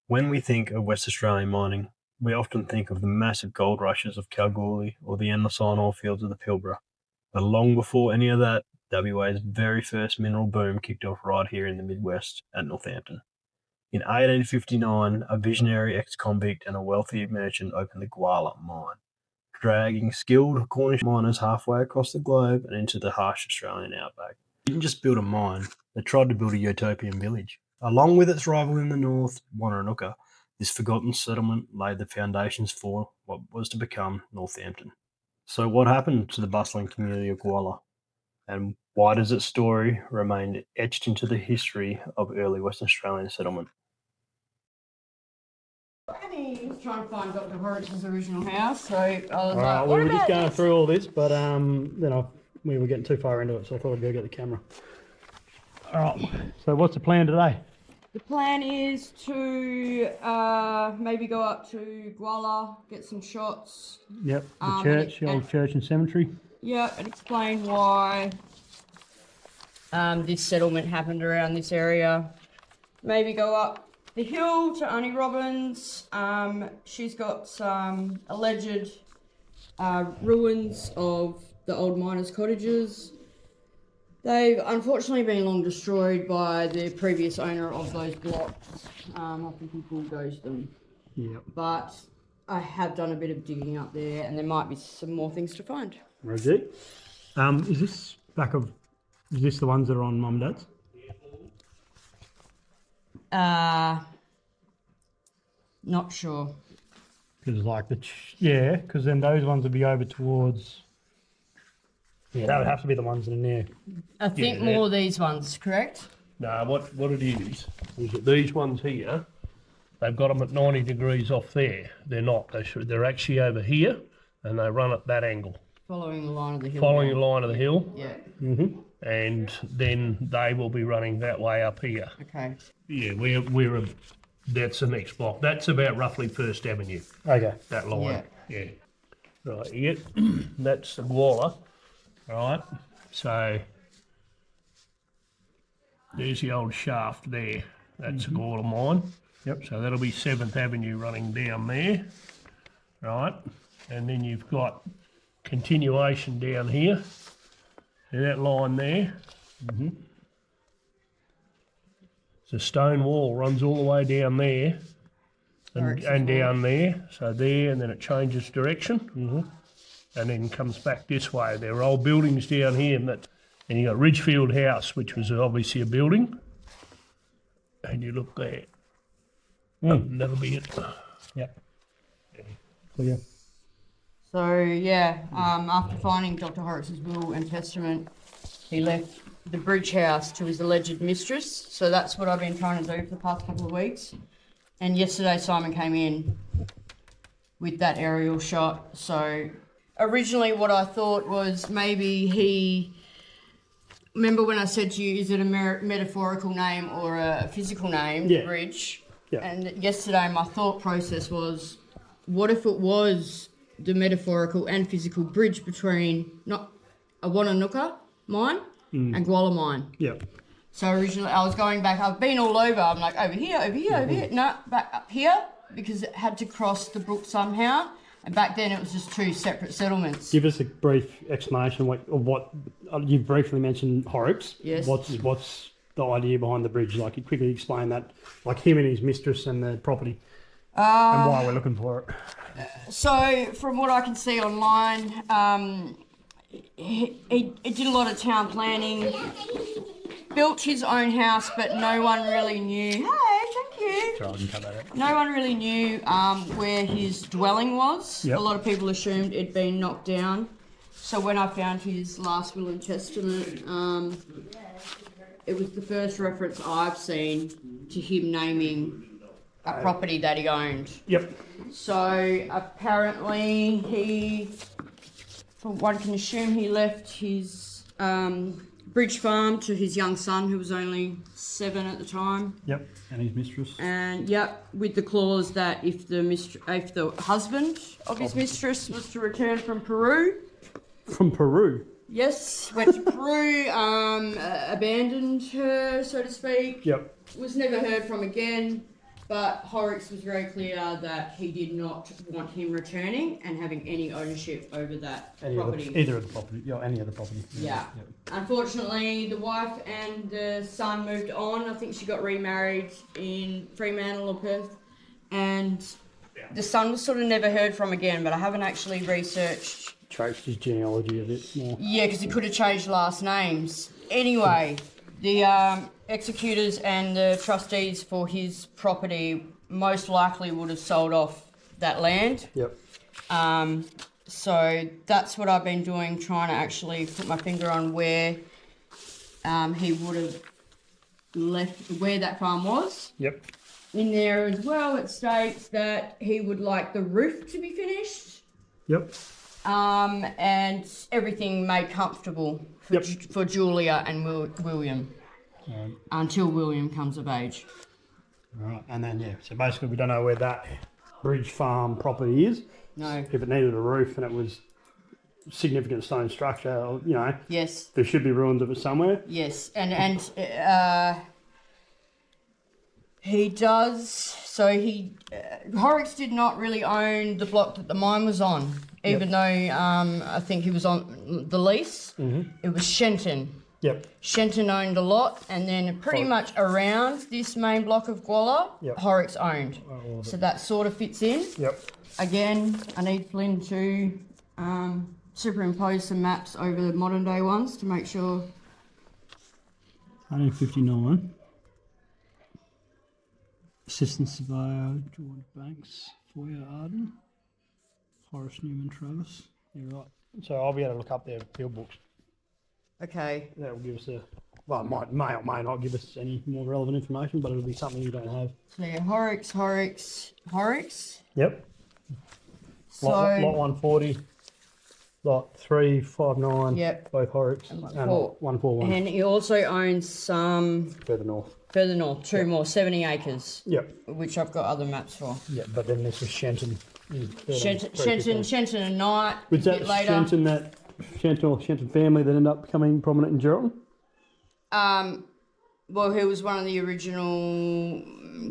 When we think of West Australian mining, we often think of the massive gold rushes of Kalgoorlie or the endless iron ore fields of the Pilbara. But long before any of that, WA's very first mineral boom kicked off right here in the Midwest at Northampton. In 1859, a visionary ex-convict and a wealthy merchant opened the Gwalla mine, dragging skilled Cornish miners halfway across the globe and into the harsh Australian outback. They didn't just build a mine, they tried to build a utopian village. Along with its rival in the north, Wannerooka, this forgotten settlement laid the foundations for what was to become Northampton. So what happened to the bustling community of Gwalla? And why does its story remain etched into the history of early Western Australian settlement? He was trying to find Dr. Horrocks's original house, so I was we were just going through all this, but we were getting too far into it, so I thought I'd go get the camera. All right, so what's the plan today? The plan is to maybe go up to Gwalla, get some shots. Yep, the church, the old church and cemetery. Yeah, and explain why this settlement happened around this area. Maybe go up the hill to Auntie Robin's. She's got some alleged ruins of the old miners' cottages. They've unfortunately been long destroyed by the previous owner of those blocks. I think he bulldozed them. Yep. But I have done a bit of digging up there, and there might be some more things to find. Rosie, is this the ones that are on Mum and Dad's? Not sure. Because because then those ones would be over towards. Yeah, that would have to be the ones that are near. I think more of these ones, correct? No, what it is that these ones here, they've got them at 90 degrees off there. They're not. They're actually over here, and they run at that angle. Following the line of the hill. Following the line of the hill. Yeah. Mm-hmm. And then they will be running that way up here. Okay. Yeah, that's the next block. That's about roughly First Avenue. Okay. That line. Yeah. Right. Yeah. That's the Gwalla. Right. So there's the old shaft there. That's the Gwalla mine. Yep. So that'll be 7th Avenue running down there. Right. And then you've got continuation down here. See that line there? Mm-hmm. The stone wall runs all the way down there and down there. So there, and then it changes direction. Mm-hmm. And then comes back this way. There are old buildings down here, and you got Ridgefield House, which was obviously a building. And you look there. That'll be it. Yep. Clear. So after finding Dr. Horrocks's will and testament, he left the bridge house to his alleged mistress. So that's what I've been trying to do for the past couple of weeks. And yesterday Simon came in with that aerial shot. So originally what I thought was maybe remember when I said to you, is it a metaphorical name or a physical name, Yeah. bridge? Yeah. And yesterday my thought process was, what if it was the metaphorical and physical bridge between not a Wannerooka mine and Gwalla mine? Yep. So originally I was going back, I've been all over, I'm like over here, over here, no, back up here, because it had to cross the brook somehow. And back then it was just two separate settlements. Give us a brief explanation of what you briefly mentioned Horrocks. Yes. What's the idea behind the bridge? Like, you quickly explain that, like him and his mistress and the property, and why we're looking for it. So from what I can see online, he did a lot of town planning, built his own house, but no one really knew. Hey, thank you. Sorry, I didn't cut that out. No one really knew where his dwelling was. Yep. A lot of people assumed it'd been knocked down. So when I found his last will and testament, it was the first reference I've seen to him naming a property that he owned. Yep. So apparently he, from one can assume, he left his bridge farm to his young son, who was only 7 at the time. Yep. And his mistress. And with the clause that if the husband of his mistress was to return from Peru. From Peru? Yes, went to Peru, abandoned her, so to speak. Yep. Was never heard from again. But Horrocks was very clear that he did not want him returning and having any ownership over that property. Either of the property, yeah, any of the property. Yeah. Unfortunately, the wife and the son moved on. I think she got remarried in Fremantle or Perth. And the son was sort of never heard from again, but I haven't actually researched. Traced his genealogy a bit more. Yeah, because he could have changed last names. Anyway, the executors and the trustees for his property most likely would have sold off that land. Yep. So that's what I've been doing, trying to actually put my finger on where he would have left, where that farm was. Yep. In there as well, it states that he would like the roof to be finished. Yep. And everything made comfortable for Julia and William until William comes of age. Right, and then so basically we don't know where that Bridge Farm property is. No. If it needed a roof and it was significant stone structure, Yes. there should be ruins of it somewhere. Yes, and he does. So Horrocks did not really own the block that the mine was on, even though I think he was on the lease. Mm-hmm. It was Shenton. Yep. Shenton owned a lot, and then pretty much around this main block of Gwalla, Horrocks owned. So that sort of fits in. Yep. Again, I need Flynn to superimpose some maps over the modern day ones to make sure. 159. Assistant Surveyor George Banks, Foyer Arden, Horace Newman Travis. You're right. So I'll be able to look up their field books. Okay. That will give us it may or may not give us any more relevant information, but it'll be something you don't have. So yeah, Horrocks. Yep. So Lot 140, lot 359. Yep. Both Horrocks and and 141. 141. And he also owns some Further north. two more, 70 acres. Yep. Which I've got other maps for. Yeah, but then this was Shenton. Shenton and Knight. Was that Shenton Shenton family that ended up becoming prominent in Geraldton? Well, he was one of the original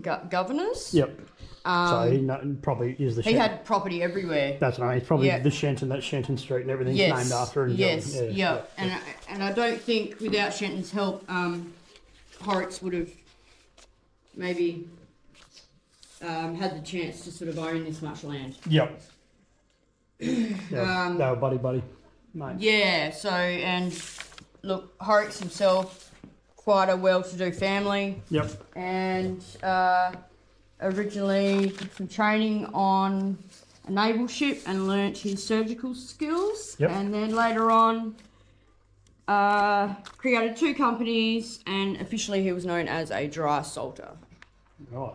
governors. Yep. So he probably is the. He had property everywhere. That's what I mean. It's probably the Shenton. That's Shenton Street, and everything's named after. And yes. Yeah. And I don't think without Shenton's help, Horrocks would have maybe had the chance to sort of own this much land. Yep. Yeah, they were buddy, mate. Yeah. So and look, Horrocks himself, quite a well-to-do family. Yep. And originally did some training on a naval ship and learnt his surgical skills. Yep. And then later on created 2 companies, and officially he was known as a dry salter. Right.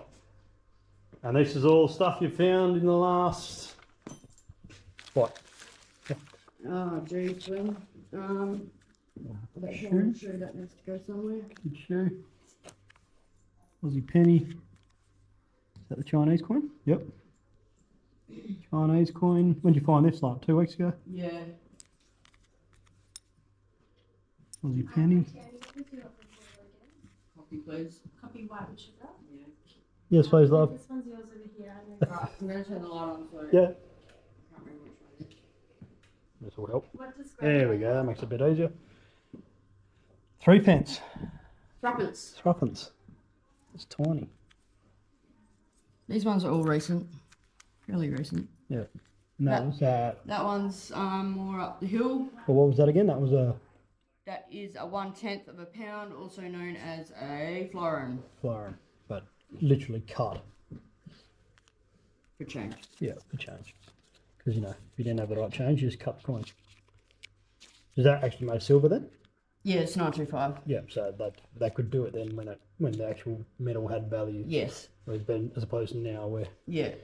And this is all stuff you found in the last what? Oh, geez, well, that shoe that needs to go somewhere. Good shoe. Aussie penny. Is that the Chinese coin? Yep. Chinese coin. When did you find this? Like 2 weeks ago? Yeah. Aussie penny. Copy, please. Copy white with sugar. Yeah. Yes, please, love. This one's yours over here. Right, I'm going to turn the light on so Yeah. I can't remember which one it is. This will help. What does There we go. That makes it a bit easier. 3 pence. Threepence. Threepence. It's tiny. These ones are all recent. Fairly recent. Yeah. And that was That one's more up the hill. well, what was that again? That was a That is a 1/10 of a pound, also known as a florin. florin, but literally cut. For change. Yeah, for change. Because if you didn't have the right change, you just cut the coin. Is that actually made of silver then? Yeah, it's 925. Yeah, so that could do it then when the actual metal had value. Yes. As opposed to now where Yeah.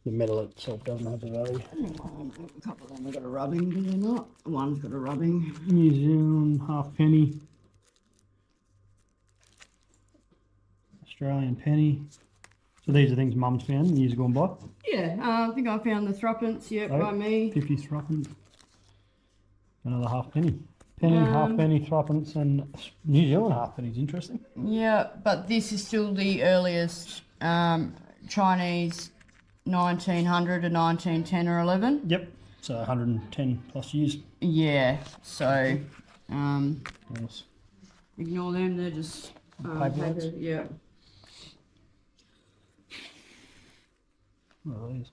the metal itself doesn't have the value. A couple of them have got a rubbing, do they not? One's got a rubbing. New Zealand halfpenny. Australian penny. So these are things Mum's found years gone by. Yeah, I think I found the threepence, Oh, by me. 50 threepence. Another halfpenny. Penny, halfpenny, threepence, and New Zealand halfpenny's interesting. Yeah, but this is still the earliest Chinese 1900 to 1910 or 11. Yep. So 110 plus years. Yeah, so Nice. ignore them, they're just Paper. yeah. What are these?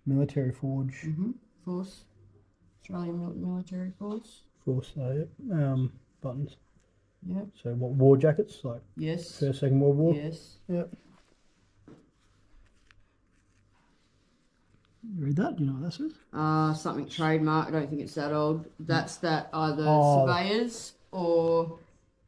Military forge. Force. Australian military force. Force. Yep. Buttons. Yep. So what, war jackets? Like Yes. First, Second World War? Yes. Yep. You read that? Do you know what that says? Something trademark, I don't think it's that old. That's that either Oh. surveyors or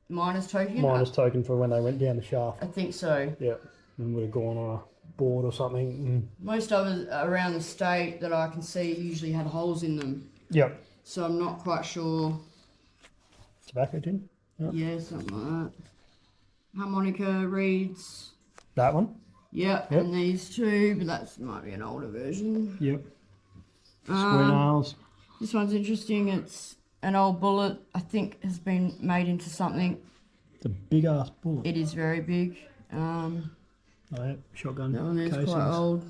miners token. Miners token for when they went down the shaft. I think so. Yep. And would have gone on a board or something. Most others around the state that I can see usually had holes in them. Yep. So I'm not quite sure. Tobacco tin? Yep. Yeah, something like that. Harmonica reeds. That one? Yep, Yep. and these two, but that might be an older version. Yep. Square nails. This one's interesting. It's an old bullet, I think has been made into something. It's a big ass bullet. It is very big. Oh, yeah. Shotgun That one there's casings. quite old.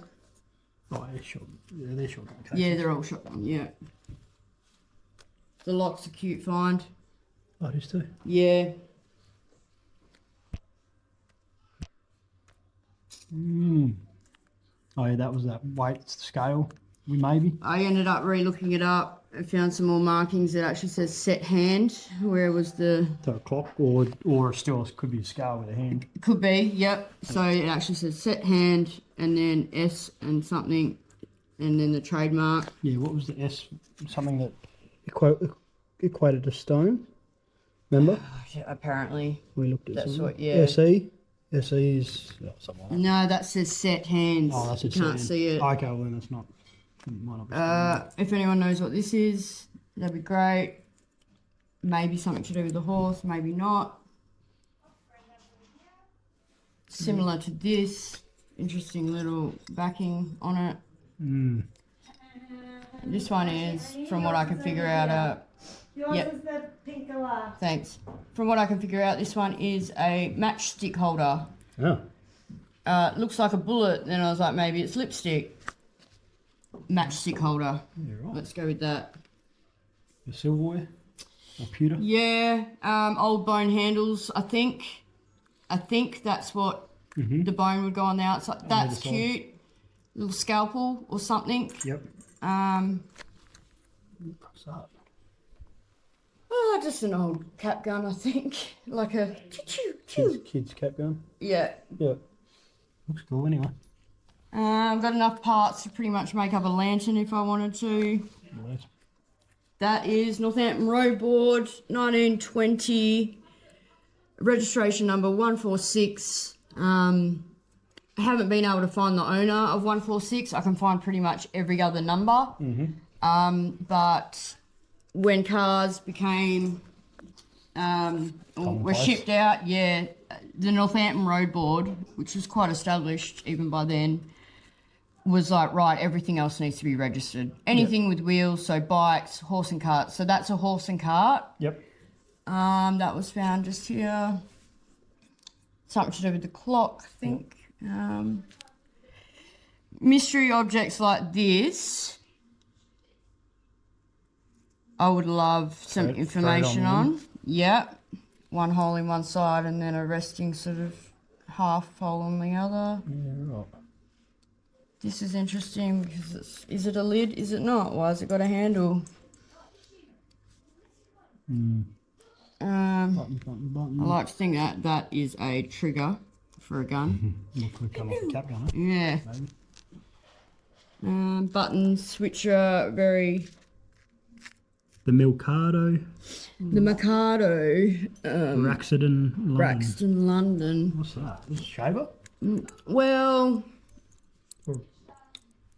Oh, yeah, yeah, they're shotgun casings. Yeah, they're all shotgun, yeah. The lock's a cute find. Oh, it is too. Yeah. Oh, yeah, that was that weight scale, maybe. I ended up re-looking it up. I found some more markings. It actually says set hand. Where was the... So a clock, or still could be a scale with a hand. Could be, yep. So it actually says set hand and then S and something and then the trademark. Yeah, what was the S? Something that equated to stone. Remember? Apparently. We looked at That's something. what, yeah. SE? SE is something like that. No, that says set hands. Oh, that's You it. can't see it. Okay, well then it's not. Might not be stone. If anyone knows what this is, that'd be great. Maybe something to do with the horse, maybe not. Similar to this. Interesting little backing on it. This one is, from what I can figure out, Yours Yep. is the pink color. thanks. From what I can figure out, this one is a matchstick holder. Yeah. Looks like a bullet, then I was like, maybe it's lipstick. Matchstick holder. You're right. Let's go with that. The silverware? Or pewter? Yeah, old bone handles, I think. I think that's what the bone would go on the outside. That's side. cute. Little scalpel or something. Yep. What's that? Oh, just an old cap gun, I think. Like a choo-choo-choo. Kids cap gun? Yeah. Yeah. Looks cool anyway. I've got enough parts to pretty much make up a lantern if I wanted to. Nice. That is Northampton Road Board, 1920, registration number 146. I haven't been able to find the owner of 146. I can find pretty much every other number. But when cars became, were Commonplace. shipped out, yeah, the Northampton Road Board, which was quite established even by then, was like, right, everything else needs to be registered. Anything with wheels, so bikes, horse and cart. So that's a horse and cart. Yep. That was found just here. Something to do with the clock, I think. Mystery objects like this, I would love some Thread information on on. Yeah. One hole in one side and then a resting sort of half hole on the other. Yeah, right. This is interesting because it's, is it a lid? Is it not? Why has it got a handle? Button. I like to think that that is a trigger for a gun. Could come off the cap gun, huh? Yeah. Maybe. Buttons which are very... The Milcado. The Mikado, Raxton, London. Braxton, London. What's that? This is a shaver? Well,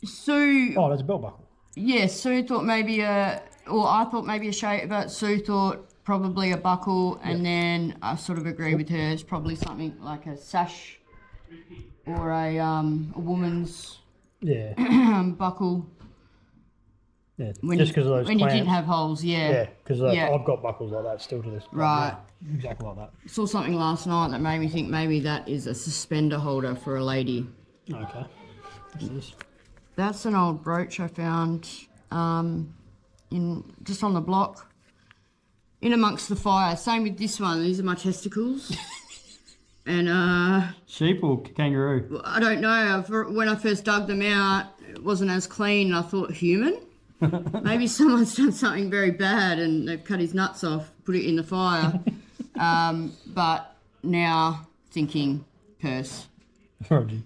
Sue... Oh, that's a belt buckle. Yeah, Sue thought maybe I thought maybe a shaver. Sue thought probably a buckle, and then I sort of agree with her. It's probably something like a sash or a woman's Yeah. buckle. Yeah, When just because of those when you clamps. didn't have holes, yeah. Yeah, because Yeah. I've got buckles like that still to this day. Right. Yeah, exactly like that. Saw something last night that made me think maybe that is a suspender holder for a lady. Okay. What's this? That's an old brooch I found in just on the block, in amongst the fire. Same with this one. These are my testicles. And Sheep or kangaroo? I don't know. When I first dug them out, it wasn't as clean. I thought human. Maybe someone's done something very bad and they've cut his nuts off, put it in the fire. But now thinking purse. Roger.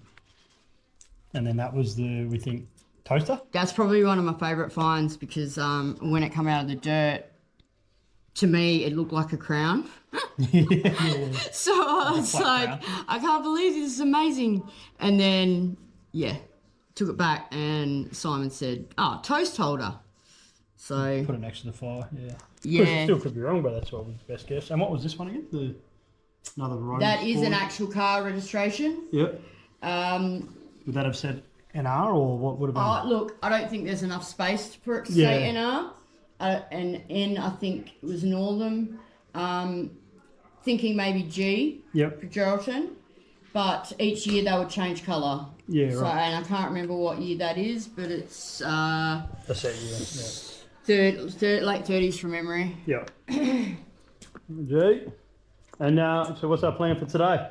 And then that was we think, toaster? That's probably one of my favourite finds because when it come out of the dirt, to me it looked like a crown. So I was like, I can't believe this is amazing. And then, yeah, took it back and Simon said, oh, toast holder. So, Put it next to the fire, yeah. yeah. Still could be wrong, but that's what was best guess. And what was this one again? Another road. That is an sport? actual car registration. Yep. Um, Would that have said NR or what would have been? look, I don't think there's enough space for it to Yeah. say NR. And N, I think it was Northern. Thinking maybe G Yep. for Geraldton. But each year they would change colour. Yeah, So, right. and I can't remember what year that is, but it's That's it, yeah. late 30s from memory. Yep. G. And so what's our plan for today?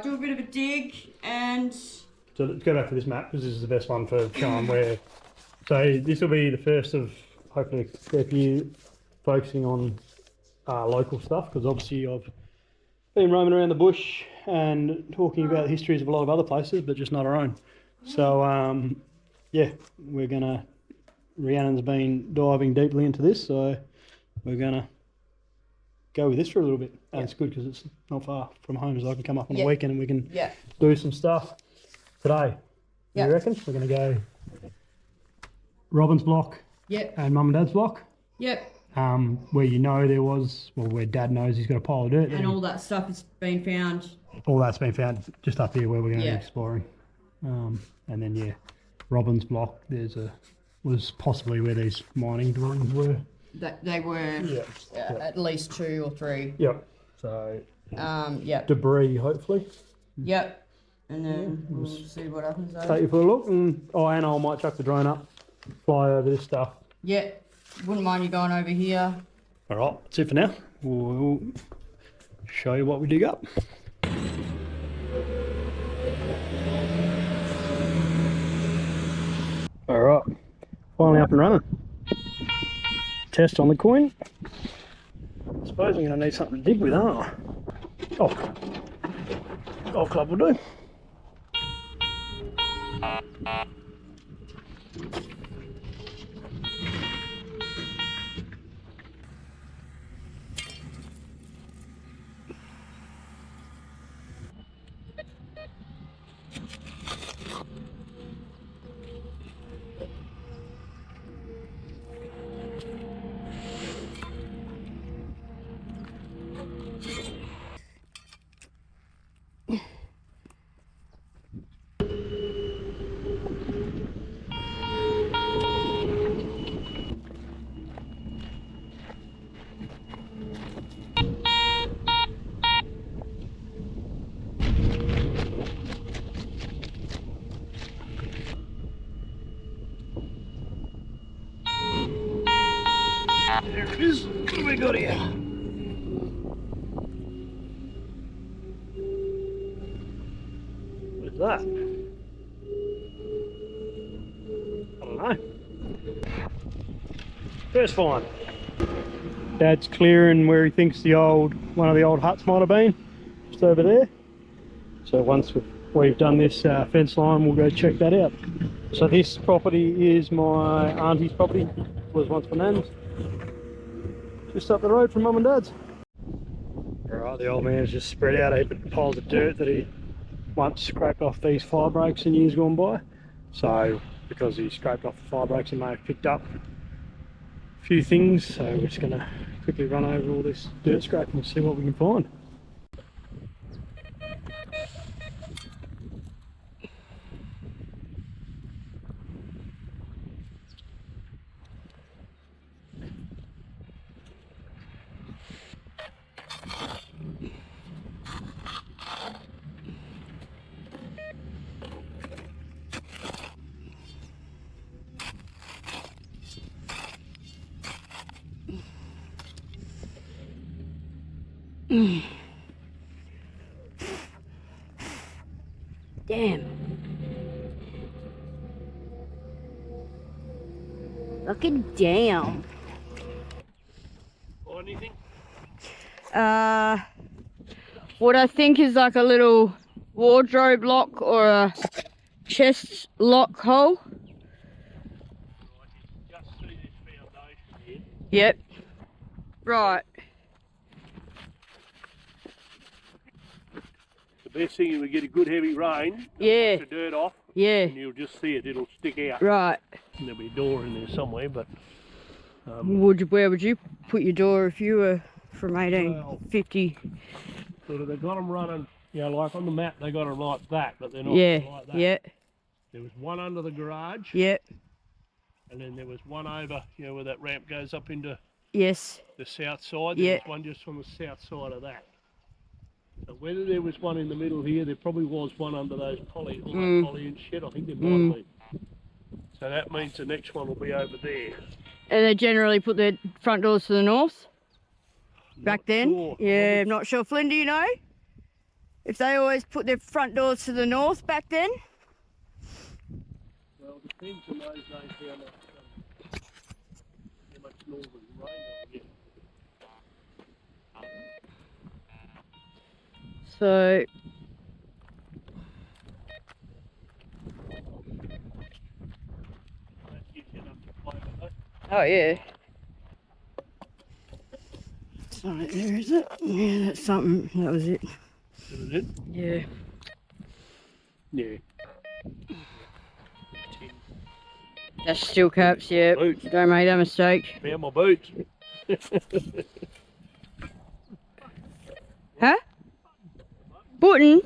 Do a bit of a dig and So let's go back to this map because this is the best one for showing where. So this will be the first of hopefully a few focusing on local stuff because obviously I've been roaming around the bush and talking about the histories of a lot of other places, but just not our own. So yeah, Rhiannon's been diving deeply into this, so we're gonna go with this for a little bit. And it's good because it's not far from home, so I can come up on a weekend and we can do some stuff today. You reckon? We're gonna go Robin's block and Mum and Dad's block. Yep. Where there was, where Dad knows he's got a pile of dirt. And all that stuff has been found. All that's been found just up here where we're going to be exploring. And then Robin's block. Was possibly where these mining dwellings were. That they were at least 2 or 3. Yep. So yep. debris, hopefully. Yep. And then we'll see what happens there. Take you for a look, and I might chuck the drone up, fly over this stuff. Yep. Wouldn't mind you going over here. All right, that's it for now. We'll show you what we dig up. All right, finally up and running. Test on the coin. I suppose I'm going to need something to dig with, aren't I? Oh, golf club will do. There it is. What have we got here? What is that? I don't know. First find. Dad's clearing where he thinks one of the old huts might have been, just over there. So once we've done this fence line, we'll go check that out. So this property is my auntie's property. Was once my nan's. Just up the road from Mum and Dad's. Alright, the old man's just spread out a heap of piles of dirt that he once scraped off these fire breaks in years gone by. So because he scraped off the fire breaks, he may have picked up a few things. So we're just going to quickly run over all this dirt scrape and see what we can find. Damn. Fucking damn. Or anything? What I think is like a little wardrobe lock or a chest lock hole. Just see this foundation here. Yep. Right. The best thing is we get a good heavy rain. Yeah. Wash the dirt off. Yeah. And you'll just see it. It'll stick out. Right. And there'll be a door in there somewhere, but. Where would you put your door if you were from 1850? Sort of, they've got them running, you know, like on the map, they got them like that, but they're not Yeah. like that. Yeah. There was one under the garage. Yep. And then there was one over, you know, where that ramp goes up into Yes. the south side. Yeah. There was one just on the south side of that. So whether there was one in the middle here, there probably was one under those poly, all that poly and shit. I think there might have been. So that means the next one will be over there. And they generally put their front doors to the north? Back then? Sure. Yeah, I'm not sure. Flynn, do you know? If they always put their front doors to the north back then? Well, it depends on those days how much northern rain they'll get. So, That gives you enough to play with, oh yeah. It's not it there, is it? Yeah, that's something. That was it. isn't it? Yeah. Yeah. That's steel caps, yeah. Boots. Don't make that mistake. Found my boots. Huh? Button?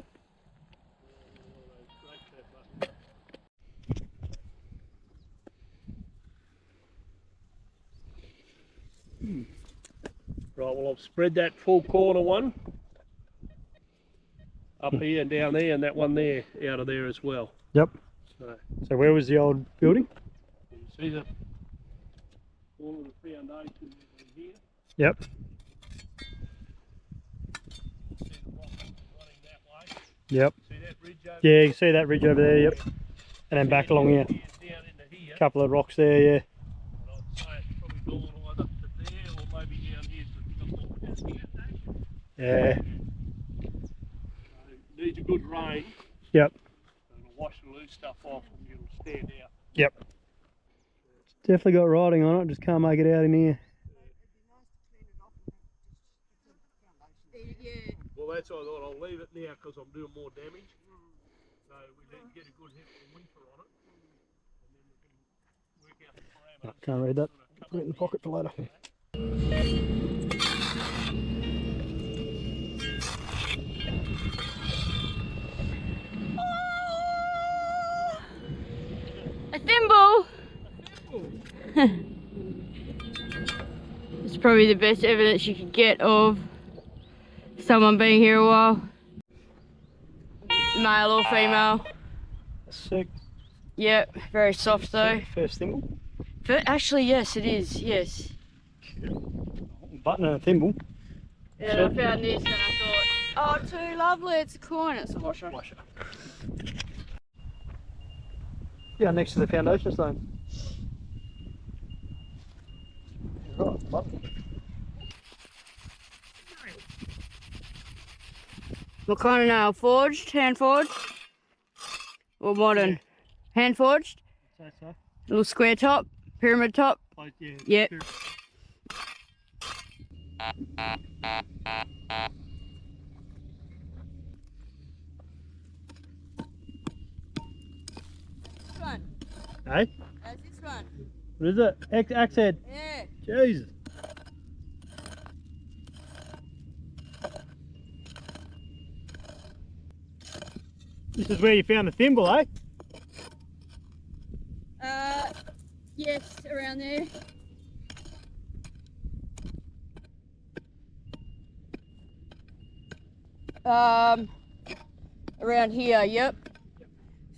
Right, well I've spread that full corner one up here and down there, and that one there out of there as well. Yep. So So where was the old building? you see the all of the foundation in here. Yep. See the rock running that way. Yep. See that ridge over Yeah, you can see that ridge over there, yep. And then back along here. down into here. Couple of rocks there, yeah. And I'd say it's probably gone either to there or maybe down here. So we've got more down here. Yeah. So it needs a good rain. Yep. And it'll wash the loose stuff off and it'll stand out. Yep. Definitely got writing on it, just can't make it out in here. Well, that's why I thought I'll leave it now because I'm doing more damage. So we need to get a good hefty winter on it. And then we can work out the parameters. Can't read that. Put it in the pocket for later. A thimble! It's probably the best evidence you could get of someone being here a while. Male or female. Sick. Yep, very soft though. First thimble. Actually, yes, it is, yes. Button and a thimble. Yeah, I found this and I thought, oh, too lovely, it's a coin. It's a washer. Yeah, next to the foundation stone. Right, button. What kind of nail? Forged? Hand forged? Or modern? Hand forged? So. Little square top? Pyramid top? Like, yeah, Yep. sure. This one. Hey? That's this one. What is it? Axe head. Yeah. Jesus. This is where you found the thimble, eh? Yes, around there. Around here, yep.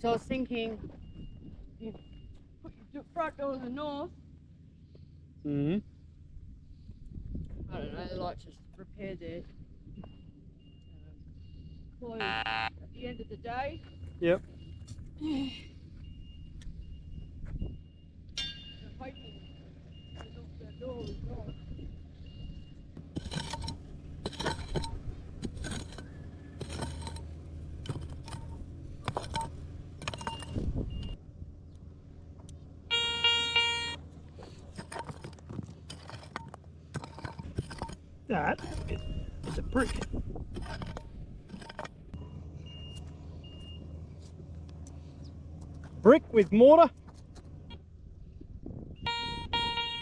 So I was thinking, you put your front door to the north. Mm-hmm. I don't know, the lights just repaired there. close at the end of the day. Yep. I'm hoping to knock that door as well. That is a brick. Brick with mortar.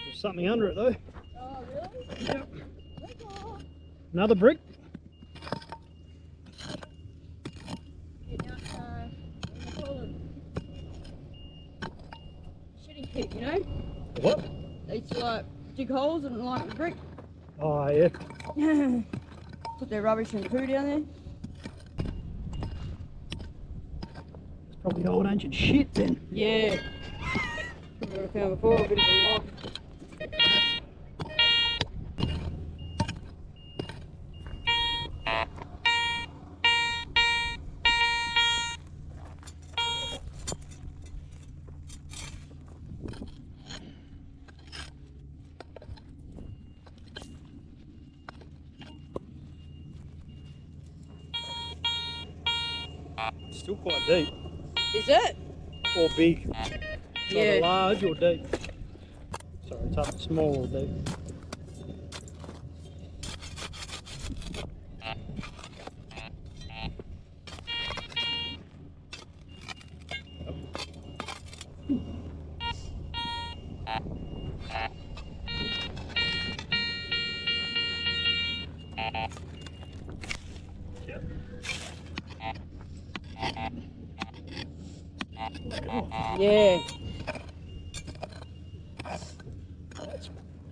There's something under it though. Oh, really? Yep. Oh. Another brick. Yeah, now, what do you call it? Shitting pit, you know? What? They used to like dig holes and like brick. Oh yeah. Put their rubbish and poo down there. It's probably old ancient shit then. Yeah. What I found before, a bit of a lock. It's still quite deep. Is it? Or big. Yeah. Either large or deep. Sorry, it's up small or deep. Yeah. That's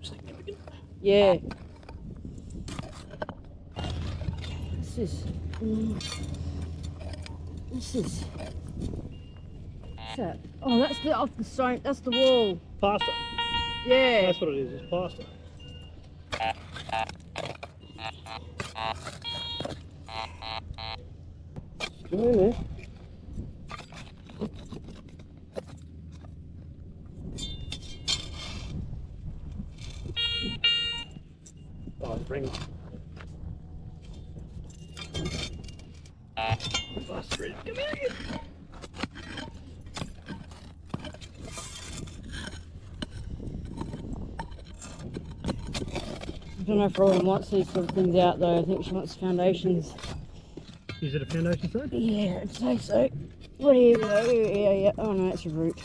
significant. Yeah. This is. What's that? Oh, that's the off the stone. That's the wall. Plaster. Yeah. That's what it is. It's plaster. Go in there. Oh, bring it. Plaster is. Come here. I don't know if Robin wants these sort of things out though. I think she wants foundations. Is it a foundation stone? Yeah, I'd say so. What do you go? Yeah. Oh no, it's a root.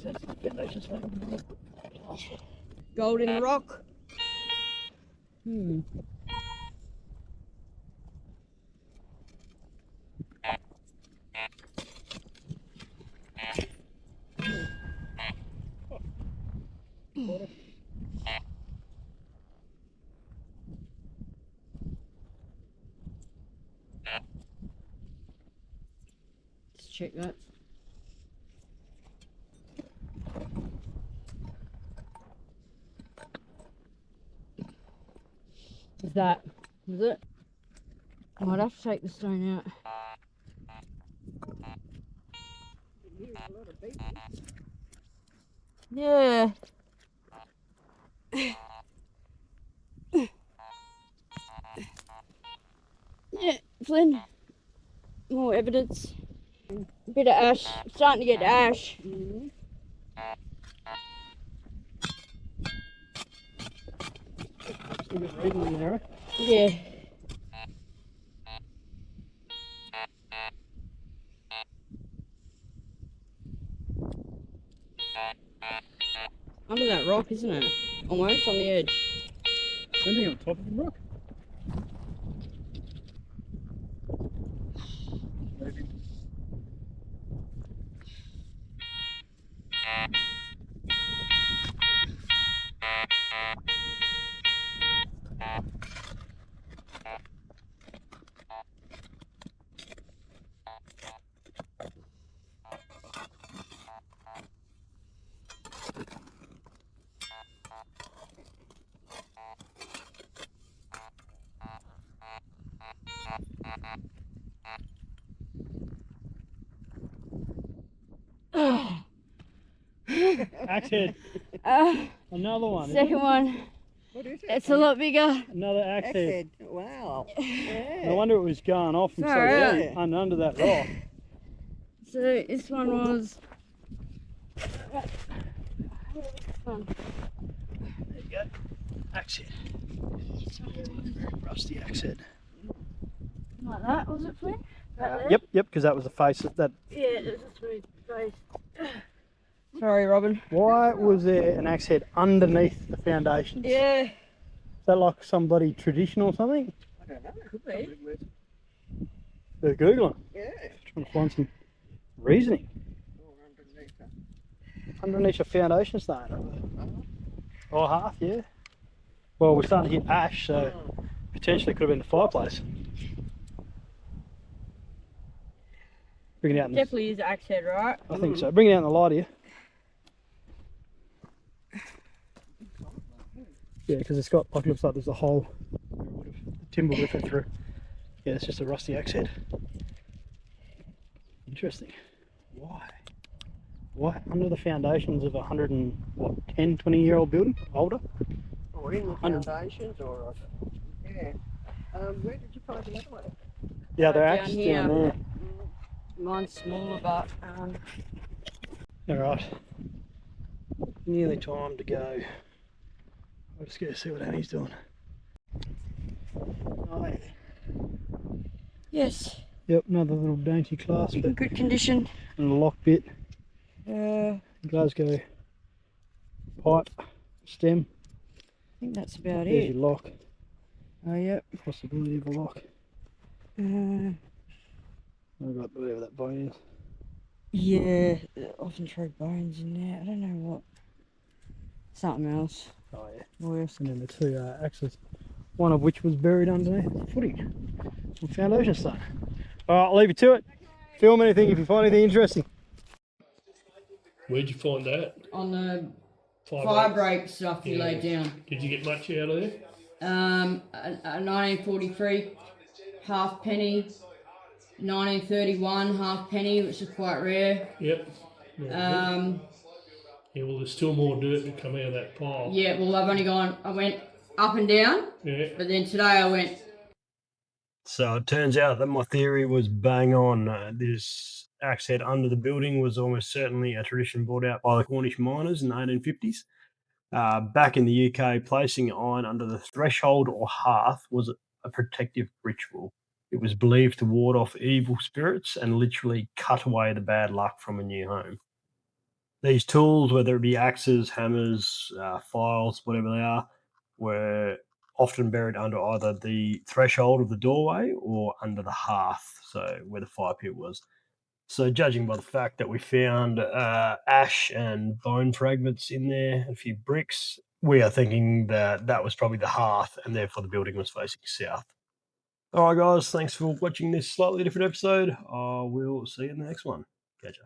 That's a foundation stone. Gold in the rock. Hmm. Let's check that. Is that? Is it? I might have to take the stone out. Yeah. Yeah, Flynn. More evidence. A bit of ash. Starting to get ash. Still got reading in there. Yeah. Under that rock, isn't it? Almost on the edge. Anything on top of the rock? Maybe. Axe head. Uh, Another one. isn't second it? one. What is it? It's a lot bigger. Another axe head. Head. Wow. Yeah. No wonder it was going off from so Far out. deep under that rock. So this one was. There you go. Axe head. Very rusty axe head. Like that, was it, Flynn? Right there? Yep, because that was the face of that. Yeah, it's a smooth face. Sorry, Robin. Why was there an axe head underneath the foundations? Yeah. Is that like some bloody tradition or something? I don't know. Could be. They're Googling. Yeah. Trying to find some reasoning. Or underneath that. Underneath a foundation stone. Or hearth, yeah. Well, we're starting to hit ash, so potentially could have been the fireplace. Bring it out in the, Definitely is axe head, right? I think so. Bring it out in the light here. Yeah, because it's got, like, looks like there's a hole. The timber would have fit through. Yeah, it's just a rusty axe head. Interesting. Why? Why under the foundations of a 110, 20-year-old building? Older? Or in the 100. foundations, or yeah. Where did you find the other one? Yeah, they're Down axes here. down there. Mine's smaller, but Alright. Nearly time to go. I'll just go see what Annie's doing. Oh, yeah. yes, Yep, another little dainty clasp in good condition. and a lock bit. I Glasgow pipe stem. think that's about There's it. your lock. Oh, yep. Possibility of a lock. I've got whatever that bone is. Yeah, they often throw bones in there. I don't know what. Something else. Oh yeah. Worse. And then the two axes. One of which was buried underneath the footing. Some foundation stone. Alright, I'll leave you to it. Film anything if you find anything interesting. Where'd you find that? On the Fire fire break? break stuff you Yeah. laid down. Did you get much out of there? A 1943 half penny, 1931 half penny, which is quite rare. Yep. Yeah, well, there's still more dirt to come out of that pile. Yeah, well, I went up and down, Yeah. but then today I went. So it turns out that my theory was bang on. This axe head under the building was almost certainly a tradition brought out by the Cornish miners in the 1850s. Back in the UK, placing iron under the threshold or hearth was a protective ritual. It was believed to ward off evil spirits and literally cut away the bad luck from a new home. These tools, whether it be axes, hammers, files, whatever they are, were often buried under either the threshold of the doorway or under the hearth, so where the fire pit was. So judging by the fact that we found ash and bone fragments in there, a few bricks, we are thinking that that was probably the hearth and therefore the building was facing south. All right, guys, thanks for watching this slightly different episode. I will see you in the next one. Catch ya.